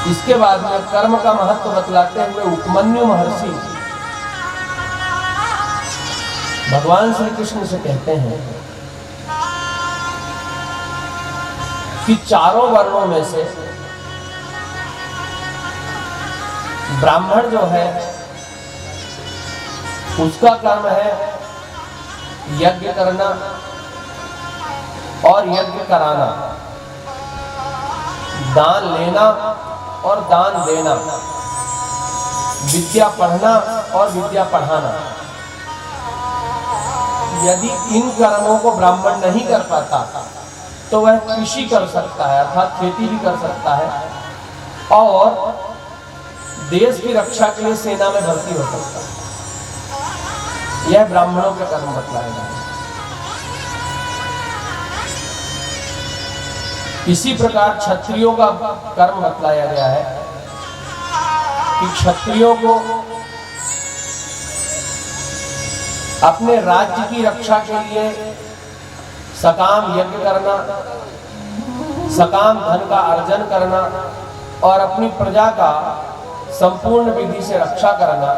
इसके बाद में कर्म का महत्व बतलाते हुए उपमन्यु महर्षि भगवान श्री कृष्ण से कहते हैं कि चारों वर्णों में से ब्राह्मण जो है उसका कर्म है यज्ञ करना और यज्ञ कराना, दान लेना और दान देना, विद्या पढ़ना और विद्या पढ़ाना। यदि इन कर्मों को ब्राह्मण नहीं कर पाता तो वह कृषि कर सकता है अर्थात खेती भी कर सकता है और देश की रक्षा के लिए सेना में भर्ती हो सकता है। यह ब्राह्मणों का कर्म बतलाया गया है। इसी प्रकार क्षत्रियों का कर्म बतलाया गया है कि क्षत्रियों को अपने राज्य की रक्षा के लिए सकाम यज्ञ करना, सकाम धन का अर्जन करना और अपनी प्रजा का संपूर्ण विधि से रक्षा करना,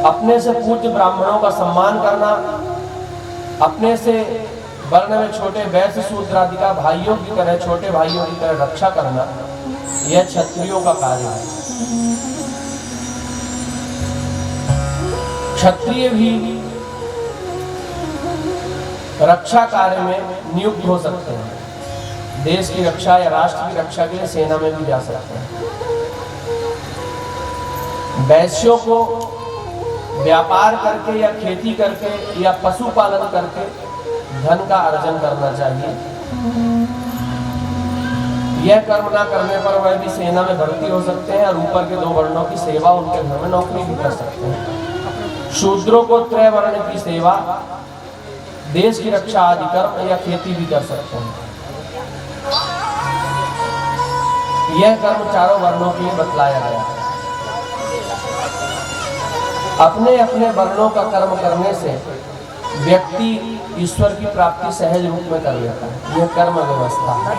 अपने से पूज्य ब्राह्मणों का सम्मान करना, अपने से वर्ण में छोटे वैश्य शूद्र आदि का भाइयों की तरह छोटे भाइयों की तरह रक्षा करना, यह क्षत्रियों का कार्य है। क्षत्रिय भी रक्षा कार्य में नियुक्त हो सकते हैं। देश की रक्षा या राष्ट्र की रक्षा के लिए सेना में भी जा सकते हैं। वैश्यों को व्यापार करके या खेती करके या पशुपालन करके धन का अर्जन करना चाहिए। यह कर्म ना करने पर वह भी सेना में भर्ती हो सकते हैं और ऊपर के दो वर्णों की सेवा उनके घर में नौकरी भी कर सकते हैं। शूद्रों को त्रय वर्ण की सेवा, देश की रक्षा आदि कर्म या खेती भी कर सकते हैं। यह कर्म चारों वर्णों के लिए बतलाया गया है। अपने अपने वर्णों का कर्म करने से व्यक्ति ईश्वर की प्राप्ति सहज रूप में कर लेता है। यह कर्म व्यवस्था है।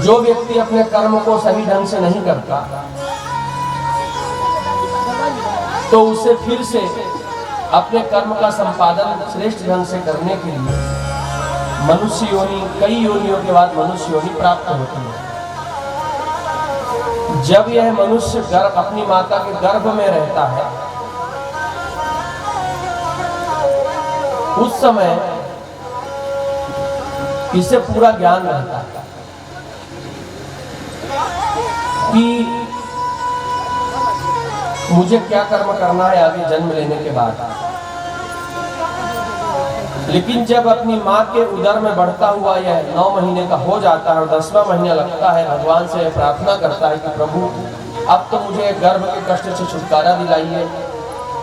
जो व्यक्ति अपने कर्म को सही ढंग से नहीं करता तो उसे फिर से अपने कर्म का संपादन श्रेष्ठ ढंग से करने के लिए मनुष्य योनि, कई योनियों के बाद मनुष्य योनि प्राप्त होती है। जब यह मनुष्य गर्भ अपनी माता के गर्भ में रहता है उस समय इसे पूरा ज्ञान रहता है कि मुझे क्या कर्म करना है आगे जन्म लेने के बाद। लेकिन जब अपनी माँ के उदर में बढ़ता हुआ यह 9 महीने का हो जाता है और 10वां महीना लगता है, भगवान से प्रार्थना करता है कि प्रभु अब तो मुझे गर्भ के कष्ट से छुटकारा दिलाइए,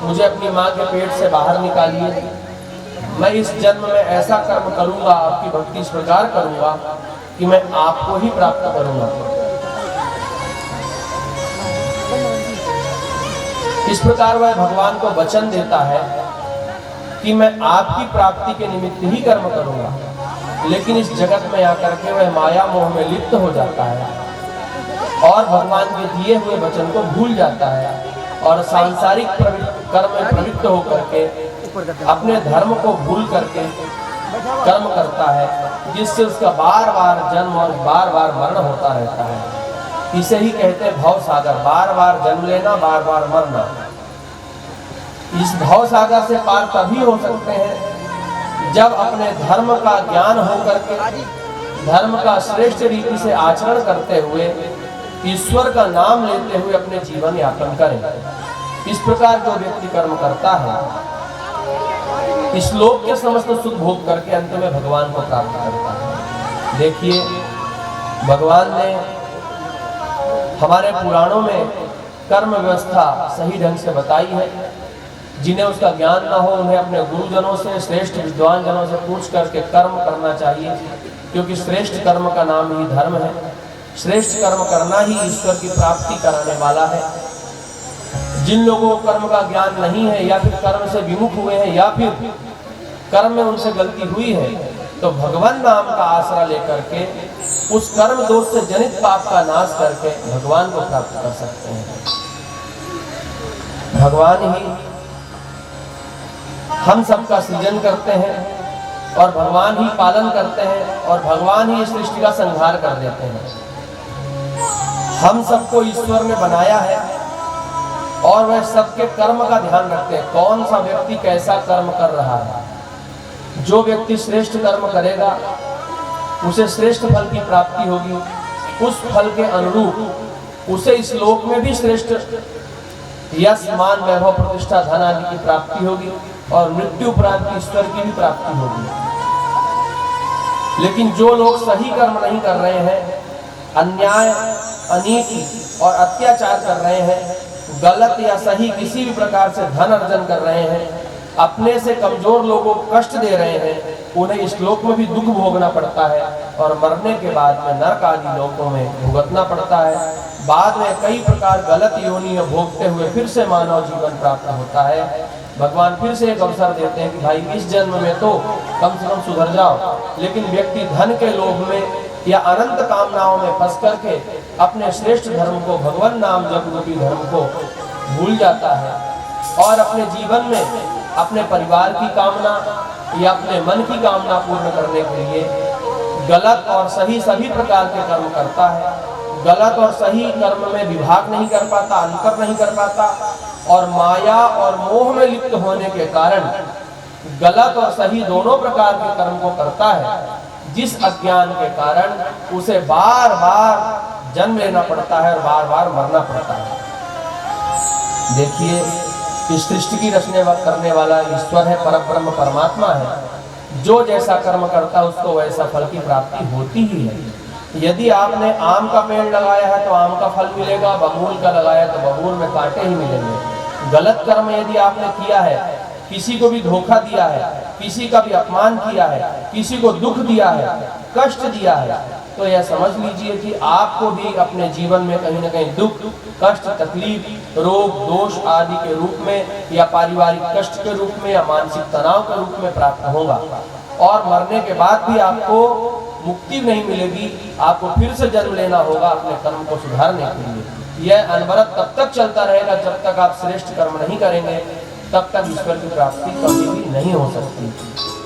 मुझे अपनी माँ के पेट से बाहर निकालिए, मैं इस जन्म में ऐसा कर्म करूंगा, आपकी भक्ति इस प्रकार करूंगा कि मैं आपको ही प्राप्त करूंगा। इस प्रकार वह भगवान को वचन देता है कि मैं आपकी प्राप्ति के निमित्त ही कर्म करूंगा। लेकिन इस जगत में आकर के वह माया मोह में लिप्त हो जाता है और भगवान के दिए हुए वचन को भूल जाता है और सांसारिक कर्म में प्रवृत्त होकर के अपने धर्म को भूल करके कर्म करता है, जिससे उसका बार बार जन्म और बार बार मरण होता रहता है। इसे ही कहते हैं भव सागर, बार बार जन्म लेना, बार बार मरना। इस भव सागर से पार तभी हो सकते हैं जब अपने धर्म का ज्ञान होकर के धर्म का श्रेष्ठ रीति से आचरण करते हुए ईश्वर का नाम लेते हुए अपने जीवन यापन करें। इस प्रकार जो व्यक्ति कर्म करता है इस लोक के समस्त सुख भोग करके अंत में भगवान को प्राप्त करता है। देखिए, भगवान ने हमारे पुराणों में कर्म व्यवस्था सही ढंग से बताई है। जिन्हें उसका ज्ञान ना हो उन्हें अपने गुरुजनों से, श्रेष्ठ विद्वान जनों से पूछ करके कर्म करना चाहिए, क्योंकि श्रेष्ठ कर्म का नाम ही धर्म है। श्रेष्ठ कर्म करना ही ईश्वर की प्राप्ति कराने वाला है। जिन लोगों को कर्म का ज्ञान नहीं है या फिर कर्म से विमुख हुए हैं या फिर कर्म में उनसे गलती हुई है तो भगवान नाम का आसरा लेकर के उस कर्म दोष से जनित पाप का नाश करके भगवान को प्राप्त कर सकते हैं। भगवान ही हम सबका सृजन करते हैं और भगवान ही पालन करते हैं और भगवान ही सृष्टि का संहार कर देते हैं। हम सबको ईश्वर ने बनाया है और वह सबके कर्म का ध्यान रखते हैं, कौन सा व्यक्ति कैसा कर्म कर रहा है। जो व्यक्ति श्रेष्ठ कर्म करेगा उसे श्रेष्ठ फल की प्राप्ति होगी, उस फल के अनुरूप उसे इस लोक में भी श्रेष्ठ यश मान वैभव प्रतिष्ठा धन आदि की प्राप्ति होगी और मृत्यु उपरांत ईश्वर की भी प्राप्ति होगी। लेकिन जो लोग सही कर्म नहीं कर रहे हैं, अन्याय अनीति और अत्याचार कर रहे हैं, गलत या सही किसी भी प्रकार से धन अर्जन कर रहे हैं, अपने से कमजोर लोगों को कष्ट दे रहे हैं, उन्हें इस लोक में भी दुख भोगना पड़ता है और मरने के बाद में नरक आदि लोकों में भुगतना पड़ता है। बाद में कई प्रकार गलत योनि भोगते हुए फिर से मानव जीवन प्राप्त होता है। भगवान फिर से एक अवसर देते हैं कि भाई इस जन्म में तो कम से कम सुधर जाओ, लेकिन व्यक्ति धन के लोभ में या अनंत कामनाओं में फंस करके अपने श्रेष्ठ धर्म को, भगवान नाम जप रूपी धर्म को भूल जाता है और अपने जीवन में अपने परिवार की कामना या अपने मन की कामना पूर्ण करने के लिए गलत और सही सभी प्रकार के कर्म करता है। गलत और सही कर्म में विभाग नहीं कर पाता, अंतर नहीं कर पाता और माया और मोह में लिप्त होने के कारण गलत और सही दोनों प्रकार के कर्म को करता है, जिस अज्ञान के कारण उसे बार बार जन्म लेना पड़ता है और बार बार मरना पड़ता है। देखिए, इस सृष्टि की रचने करने वाला ईश्वर है, परब्रह्म परमात्मा है। जो जैसा कर्म करता है उसको वैसा फल की प्राप्ति होती ही है। यदि आपने आम का पेड़ लगाया है तो आम का फल मिलेगा, बबूल का लगाया तो बबूल में कांटे ही मिलेंगे। गलत कर्म यदि आपने किया है, किसी को भी धोखा दिया है, किसी का भी अपमान किया है, किसी को दुख दिया है, कष्ट दिया है, तो यह समझ लीजिए कि आपको भी अपने जीवन में कहीं न कहीं दुख, कष्ट, तकलीफ, रोग, दोष आदि के रूप में या पारिवारिक कष्ट के रूप में या मानसिक तनाव के रूप में प्राप्त होगा और मरने के बाद भी आपको मुक्ति नहीं मिलेगी। आपको फिर से जन्म लेना होगा अपने कर्म को सुधारने के लिए। यह अनवरत तब तक चलता रहेगा जब तक आप श्रेष्ठ कर्म नहीं करेंगे, तब तक ईश्वर की प्राप्ति कभी भी नहीं हो सकती।